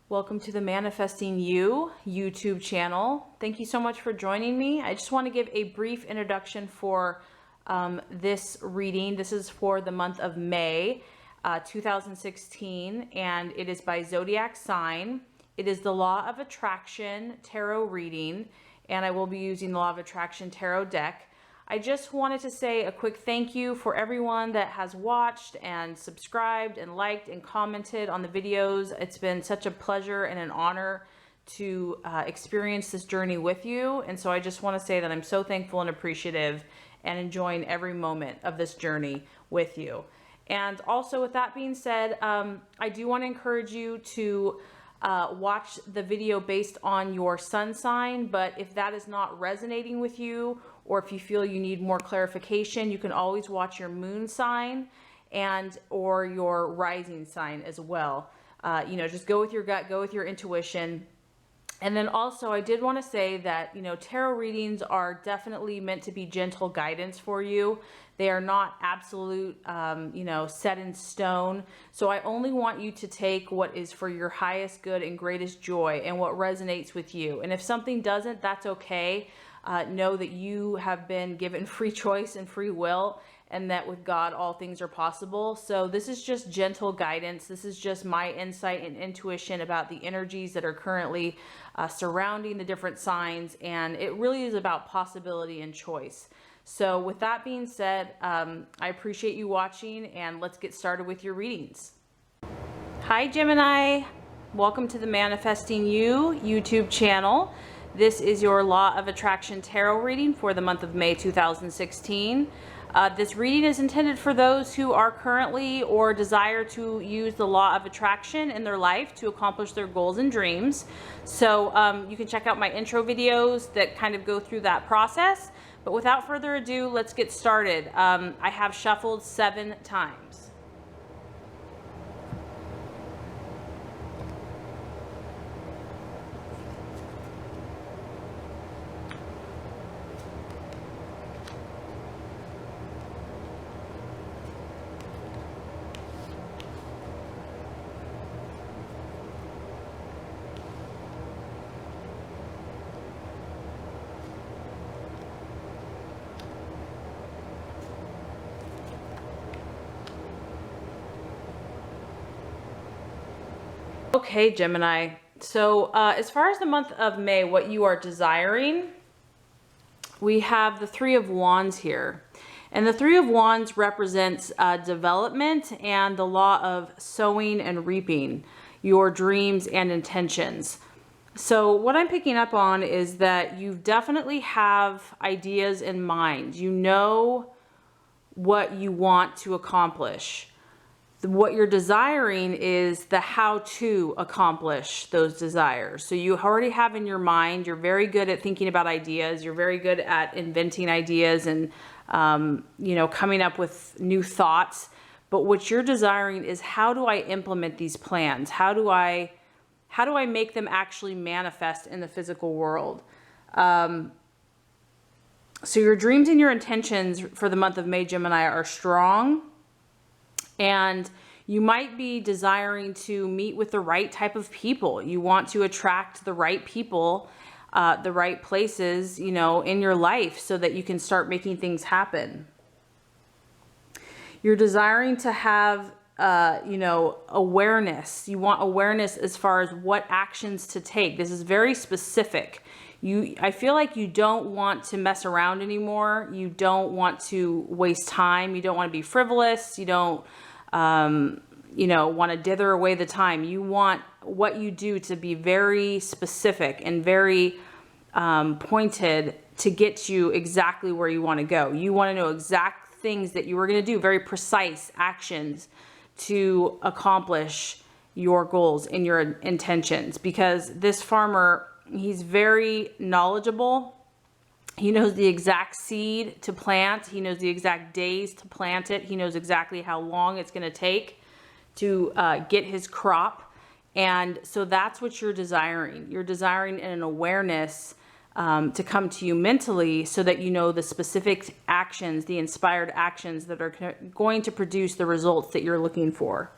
Welcome to the Manifesting You YouTube channel. Thank you so much for joining me. I just want to give a brief introduction for this reading. This is for the month of May 2016, and it is by zodiac sign. It is the Law of Attraction tarot reading, and I will be using the Law of Attraction tarot deck. I just wanted to say a quick thank you for everyone that has watched and subscribed and liked and commented on the videos. It's been such a pleasure and an honor to experience this journey with you. And so I just want to say that I'm so thankful and appreciative and enjoying every moment of this journey with you. And also, with that being said, I do want to encourage you to watch the video based on your sun sign, but if that is not resonating with you, or if you feel you need more clarification, you can always watch your moon sign or your rising sign as well. Just go with your gut, go with your intuition. And then also, I did want to say that, tarot readings are definitely meant to be gentle guidance for you. They are not absolute, set in stone. So I only want you to take what is for your highest good and greatest joy and what resonates with you. And if something doesn't, that's okay. Know that you have been given free choice and free will, and that with God, all things are possible. So this is just gentle guidance. This is just my insight and intuition about the energies that are currently surrounding the different signs. And it really is about possibility and choice. So with that being said, I appreciate you watching, and let's get started with your readings. Hi, Gemini. Welcome to the Manifesting You YouTube channel. This is your Law of Attraction tarot reading for the month of May 2016. This reading is intended for those who are currently or desire to use the Law of Attraction in their life to accomplish their goals and dreams. So you can check out my intro videos that kind of go through that process. But without further ado, let's get started. I have shuffled 7 times. Okay, Gemini. So as far as the month of May, what you are desiring, we have the Three of Wands here. And the Three of Wands represents development and the law of sowing and reaping, your dreams and intentions. So what I'm picking up on is that you definitely have ideas in mind. You know what you want to accomplish. What you're desiring is the how to accomplish those desires. So you already have in your mind, you're very good at thinking about ideas. You're very good at inventing ideas and, coming up with new thoughts. But what you're desiring is, how do I implement these plans? How do I make them actually manifest in the physical world? So your dreams and your intentions for the month of May, Gemini, are strong. And you might be desiring to meet with the right type of people. You want to attract the right people, the right places, in your life so that you can start making things happen. You're desiring to have, awareness. You want awareness as far as what actions to take. This is very specific. I feel like you don't want to mess around anymore. You don't want to waste time. You don't want to be frivolous. You don't want to dither away the time. You want what you do to be very specific and very pointed to get you exactly where you want to go. You want to know exact things that you were going to do, very precise actions to accomplish your goals and your intentions. Because this farmer, he's very knowledgeable. He knows the exact seed to plant. He knows the exact days to plant it. He knows exactly how long it's going to take to get his crop. And so that's what you're desiring. You're desiring an awareness to come to you mentally so that you know the specific actions, the inspired actions that are going to produce the results that you're looking for.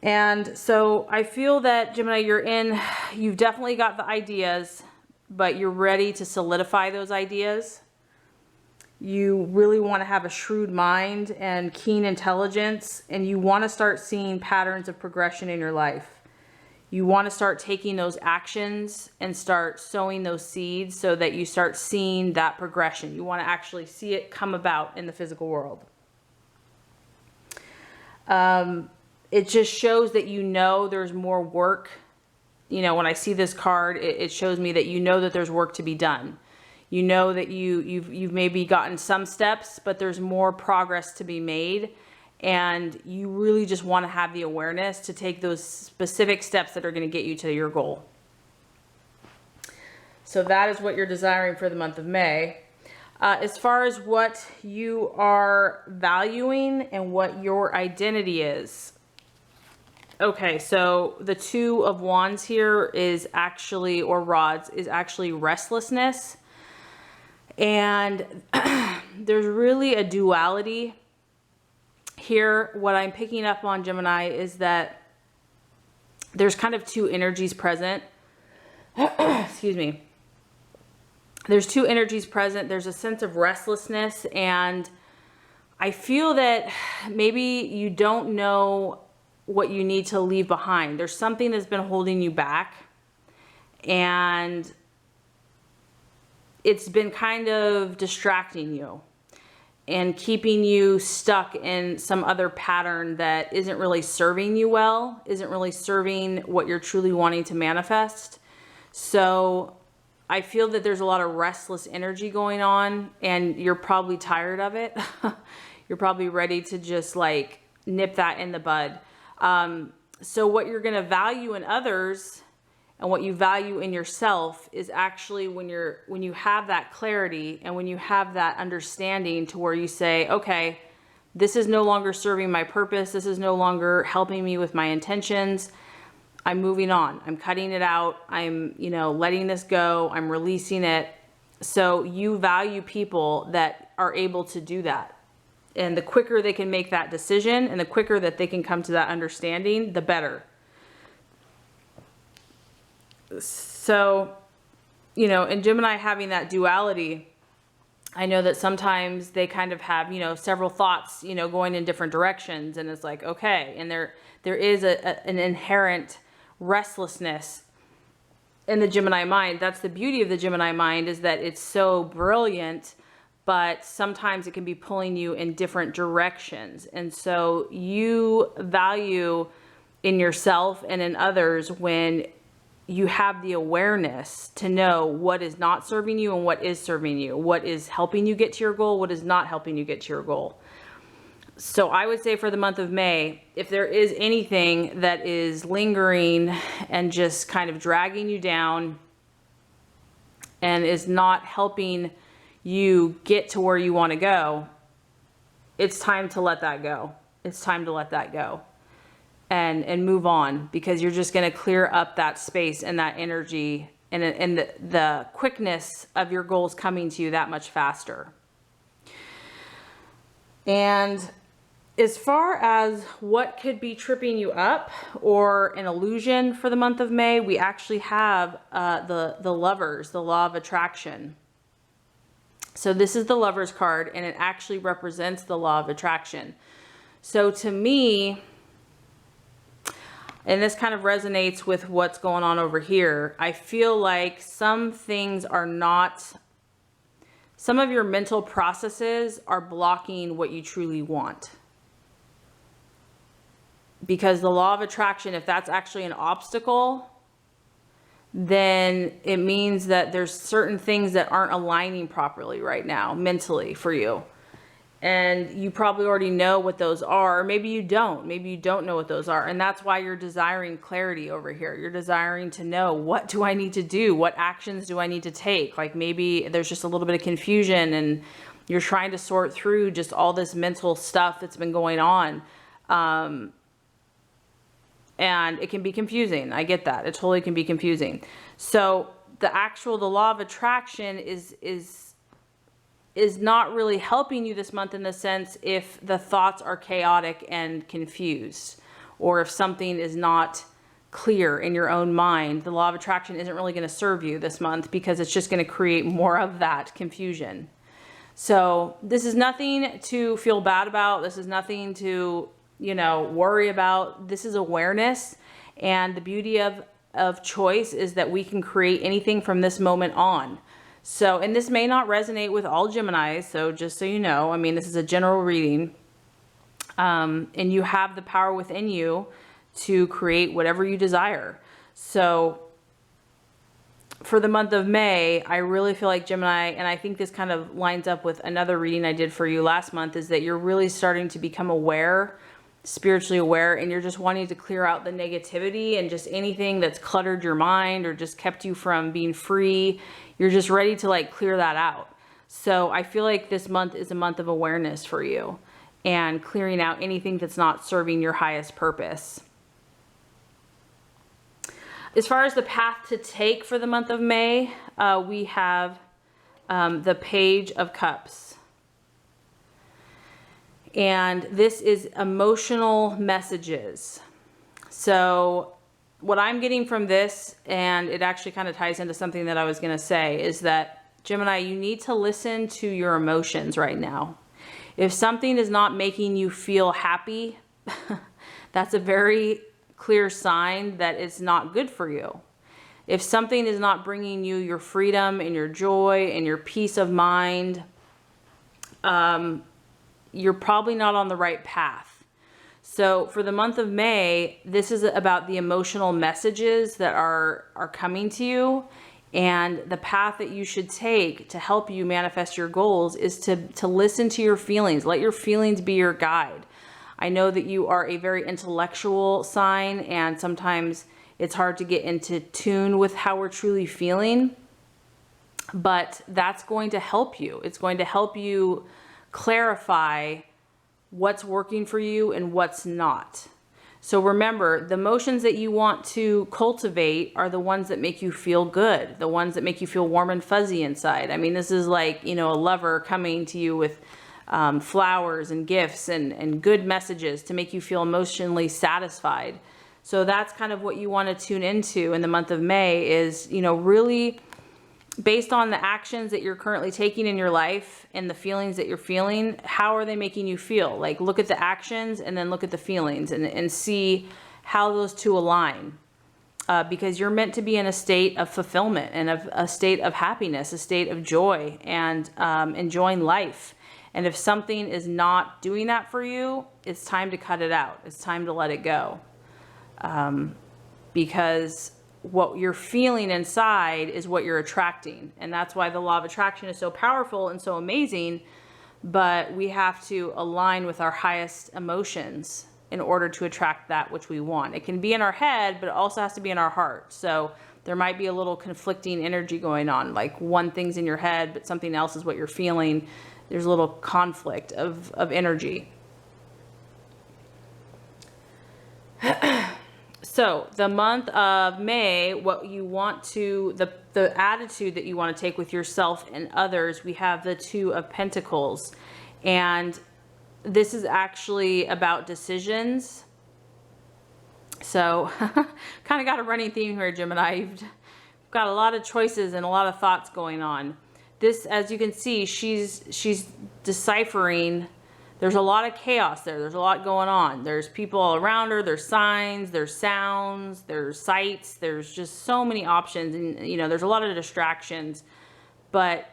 And so I feel that, Gemini, you've definitely got the ideas, but you're ready to solidify those ideas. You really want to have a shrewd mind and keen intelligence, and you want to start seeing patterns of progression in your life. You want to start taking those actions and start sowing those seeds so that you start seeing that progression. You want to actually see it come about in the physical world. It just shows that there's more work. When I see this card, it shows me that that there's work to be done. You know that you've maybe gotten some steps, but there's more progress to be made. And you really just want to have the awareness to take those specific steps that are going to get you to your goal. So that is what you're desiring for the month of May. As far as what you are valuing and what your identity is. Okay, so the Two of Wands here is actually, or rods, is actually restlessness. And there's really a duality here. What I'm picking up on, Gemini, is that there's kind of two energies present. Excuse me. There's two energies present. There's a sense of restlessness, and I feel that maybe you don't know what you need to leave behind. There's something that's been holding you back, and it's been kind of distracting you and keeping you stuck in some other pattern that isn't really serving you well, isn't really serving what you're truly wanting to manifest. So I feel that there's a lot of restless energy going on, and you're probably tired of it. You're probably ready to just like nip that in the bud. So what you're going to value in others and what you value in yourself is actually when you have that clarity and when you have that understanding to where you say, okay, this is no longer serving my purpose. This is no longer helping me with my intentions. I'm moving on. I'm cutting it out. I'm, letting this go. I'm releasing it. So you value people that are able to do that. And the quicker they can make that decision and the quicker that they can come to that understanding, the better. So, in Gemini having that duality, I know that sometimes they kind of have, several thoughts, going in different directions. And it's like, okay. And there is an inherent restlessness in the Gemini mind. That's the beauty of the Gemini mind, is that it's so brilliant, but sometimes it can be pulling you in different directions. And so you value in yourself and in others when you have the awareness to know what is not serving you and what is serving you, what is helping you get to your goal, what is not helping you get to your goal. So I would say for the month of May, if there is anything that is lingering and just kind of dragging you down and is not helping you get to where you want to go, it's time to let that go. It's time to let that go and move on, because you're just going to clear up that space and that energy and the quickness of your goals coming to you that much faster. And as far as what could be tripping you up or an illusion for the month of May, we actually have the Lovers, the Law of Attraction. So this is the Lovers card, and it actually represents the Law of Attraction. So to me, and this kind of resonates with what's going on over here, I feel like some things are not, some of your mental processes are blocking what you truly want. Because the Law of Attraction, if that's actually an obstacle, then it means that there's certain things that aren't aligning properly right now mentally for you. And you probably already know what those are, or maybe you don't. Maybe you don't know what those are. And that's why you're desiring clarity over here. You're desiring to know, what do I need to do? What actions do I need to take? Like maybe there's just a little bit of confusion and you're trying to sort through just all this mental stuff that's been going on. And it can be confusing. I get that. It totally can be confusing. So the Law of Attraction is not really helping you this month in the sense if the thoughts are chaotic and confused, or if something is not clear in your own mind, the law of attraction isn't really going to serve you this month, because it's just going to create more of that confusion. So this is nothing to feel bad about. This is nothing to, worry about. This is awareness. And the beauty of choice is that we can create anything from this moment on. So, and this may not resonate with all Geminis. So just so you know, I mean, this is a general reading. And you have the power within you to create whatever you desire. So for the month of May, I really feel like Gemini, and I think this kind of lines up with another reading I did for you last month, is that you're really starting to become aware, spiritually aware, and you're just wanting to clear out the negativity and just anything that's cluttered your mind or just kept you from being free. You're just ready to like clear that out. So I feel like this month is a month of awareness for you and clearing out anything that's not serving your highest purpose. As far as the path to take for the month of May, we have the Page of Cups. And this is emotional messages. So what I'm getting from this, and it actually kind of ties into something that I was going to say, is that Gemini, you need to listen to your emotions right now. If something is not making you feel happy, that's a very clear sign that it's not good for you. If something is not bringing you your freedom and your joy and your peace of mind, you're probably not on the right path. So for the month of May, this is about the emotional messages that are coming to you, and the path that you should take to help you manifest your goals is to listen to your feelings. Let your feelings be your guide. I know that you are a very intellectual sign, and sometimes it's hard to get into tune with how we're truly feeling, but that's going to help you. It's going to help you clarify what's working for you and what's not. So remember, the emotions that you want to cultivate are the ones that make you feel good, the ones that make you feel warm and fuzzy inside. I mean, this is like, a lover coming to you with flowers and gifts and good messages to make you feel emotionally satisfied. So that's kind of what you want to tune into in the month of May is, really based on the actions that you're currently taking in your life and the feelings that you're feeling, how are they making you feel? Like, look at the actions and then look at the feelings and see how those two align. Because you're meant to be in a state of fulfillment and of a state of happiness, a state of joy and enjoying life. And if something is not doing that for you, it's time to cut it out. It's time to let it go. Because what you're feeling inside is what you're attracting. And that's why the law of attraction is so powerful and so amazing. But we have to align with our highest emotions in order to attract that which we want. It can be in our head, but it also has to be in our heart. So there might be a little conflicting energy going on. Like one thing's in your head, but something else is what you're feeling. There's a little conflict of energy. So the month of May, what you want to, the attitude that you want to take with yourself and others, we have the Two of Pentacles. And this is actually about decisions. So kind of got a running theme here, Gemini. You've got a lot of choices and a lot of thoughts going on. This, as you can see, she's deciphering. There's a lot of chaos there. There's a lot going on. There's people all around her. There's signs, there's sounds, there's sights. There's just so many options. And, there's a lot of distractions. But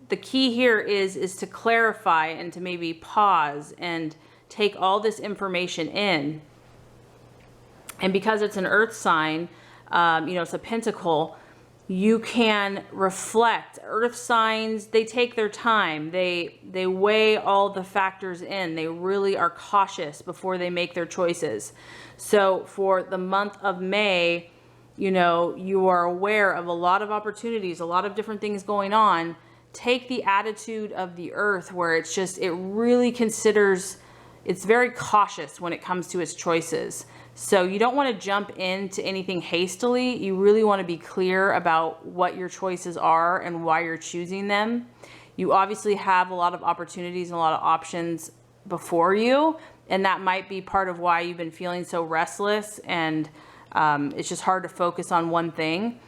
the key here is to clarify and to maybe pause and take all this information in. And because it's an earth sign, it's a pentacle, you can reflect. Earth signs, they take their time. They weigh all the factors in. They really are cautious before they make their choices. So for the month of May, you are aware of a lot of opportunities, a lot of different things going on. Take the attitude of the earth where it really considers, it's very cautious when it comes to its choices. So you don't want to jump into anything hastily. You really want to be clear about what your choices are and why you're choosing them. You obviously have a lot of opportunities and a lot of options before you, And that might be part of why you've been feeling so restless, and it's just hard to focus on one thing.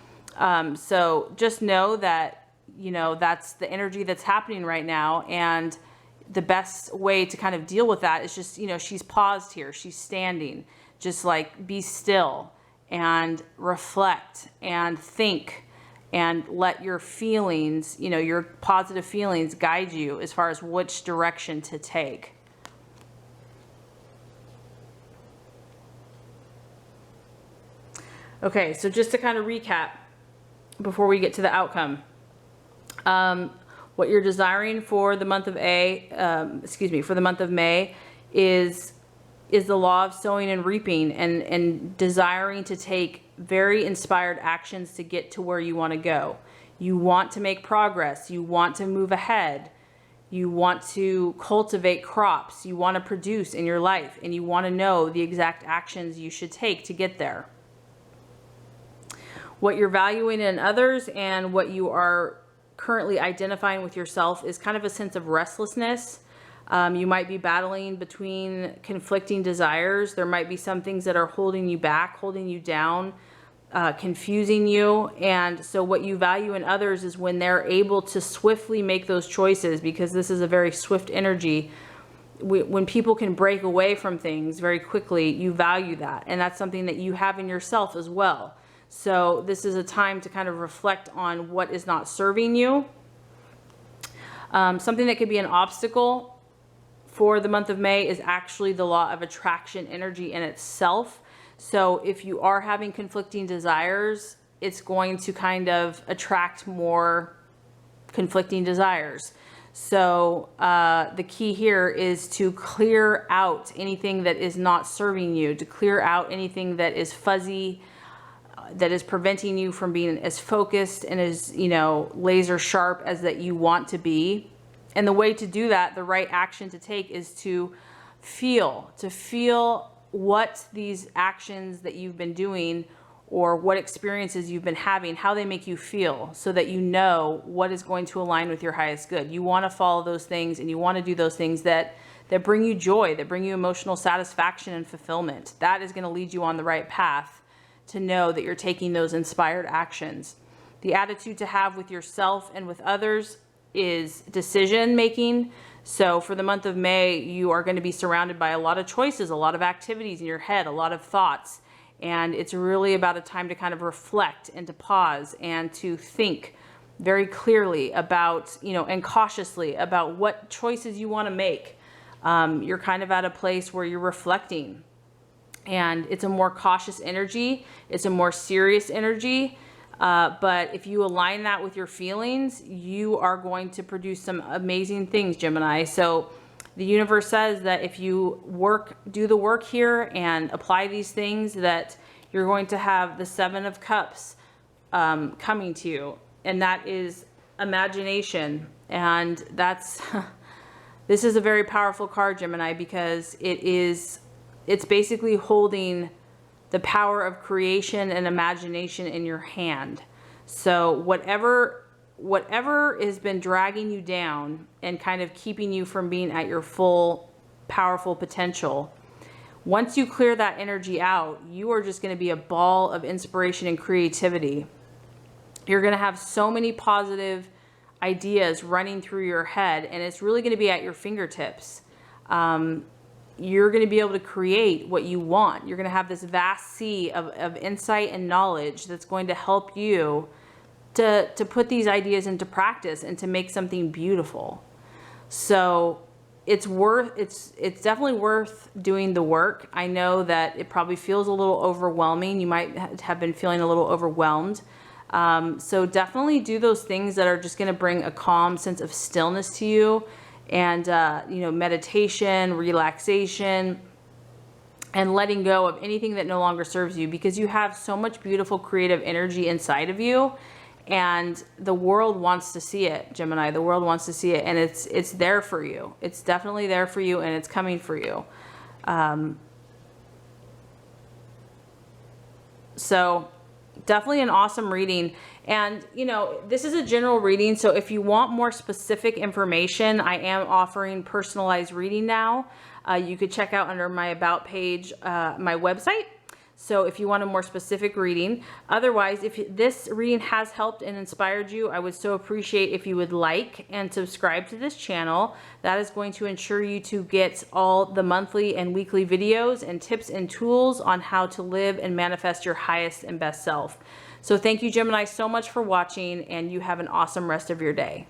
So just know that, you know, that's the energy that's happening right now. And the best way to kind of deal with that is just, you know, she's paused here. She's standing. Just like be still and reflect and think and let your feelings, you know, your positive feelings guide you as far as which direction to take. Okay, so just to kind of recap before we get to the outcome, what you're desiring for the month of for the month of May is the law of sowing and reaping, and desiring to take very inspired actions to get to where you want to go. You want to make progress. You want to move ahead. You want to cultivate crops. You want to produce in your life, and you want to know the exact actions you should take to get there. What you're valuing in others and what you are currently identifying with yourself is kind of a sense of restlessness. You might be battling between conflicting desires. There might be some things that are holding you back, holding you down, confusing you. And so what you value in others is when they're able to swiftly make those choices, because this is a very swift energy. When people can break away from things very quickly, you value that. And that's something that you have in yourself as well. So this is a time to kind of reflect on what is not serving you. Something that could be an obstacle for the month of May is actually the law of attraction energy in itself. So if you are having conflicting desires, it's going to kind of attract more conflicting desires. So the key here is to clear out anything that is not serving you, to clear out anything that is fuzzy, that is preventing you from being as focused and as, you know, laser sharp as that you want to be. And the way to do that, the right action to take, is to feel what these actions that you've been doing, or what experiences you've been having, how they make you feel, so that you know what is going to align with your highest good. You want to follow those things, and you want to do those things that bring you joy, that bring you emotional satisfaction and fulfillment. That is going to lead you on the right path to know that you're taking those inspired actions. The attitude to have with yourself and with others is decision making. So for the month of May, you are going to be surrounded by a lot of choices, a lot of activities in your head, a lot of thoughts. And it's really about a time to kind of reflect and to pause and to think very clearly about, you know, and cautiously about what choices you want to make. You're kind of at a place where you're reflecting. And it's a more cautious energy. It's a more serious energy. But if you align that with your feelings, you are going to produce some amazing things, Gemini. So the universe says that if you do the work here and apply these things, that you're going to have the 7 of Cups coming to you. And that is imagination. And that's, this is a very powerful card, Gemini, because it's basically holding the power of creation and imagination in your hand. So whatever has been dragging you down and kind of keeping you from being at your full powerful potential, once you clear that energy out, you are just going to be a ball of inspiration and creativity. You're going to have so many positive ideas running through your head, and it's really going to be at your fingertips. You're going to be able to create what you want. You're going to have this vast sea of insight and knowledge that's going to help you to put these ideas into practice and to make something beautiful. So it's definitely worth doing the work. I know that it probably feels a little overwhelming. You might have been feeling a little overwhelmed. So definitely do those things that are just going to bring a calm sense of stillness to you. And, you know, meditation, relaxation, and letting go of anything that no longer serves you, because you have so much beautiful creative energy inside of you, and the world wants to see it, Gemini. The world wants to see it, and it's there for you. It's definitely there for you, and it's coming for you. So definitely an awesome reading. And, you know, this is a general reading. So if you want more specific information, I am offering personalized reading now. you could check out under my About page, my website. So if you want a more specific reading. Otherwise, if this reading has helped and inspired you, I would so appreciate if you would like and subscribe to this channel. That is going to ensure you to get all the monthly and weekly videos and tips and tools on how to live and manifest your highest and best self. So thank you, Gemini, so much for watching, and you have an awesome rest of your day.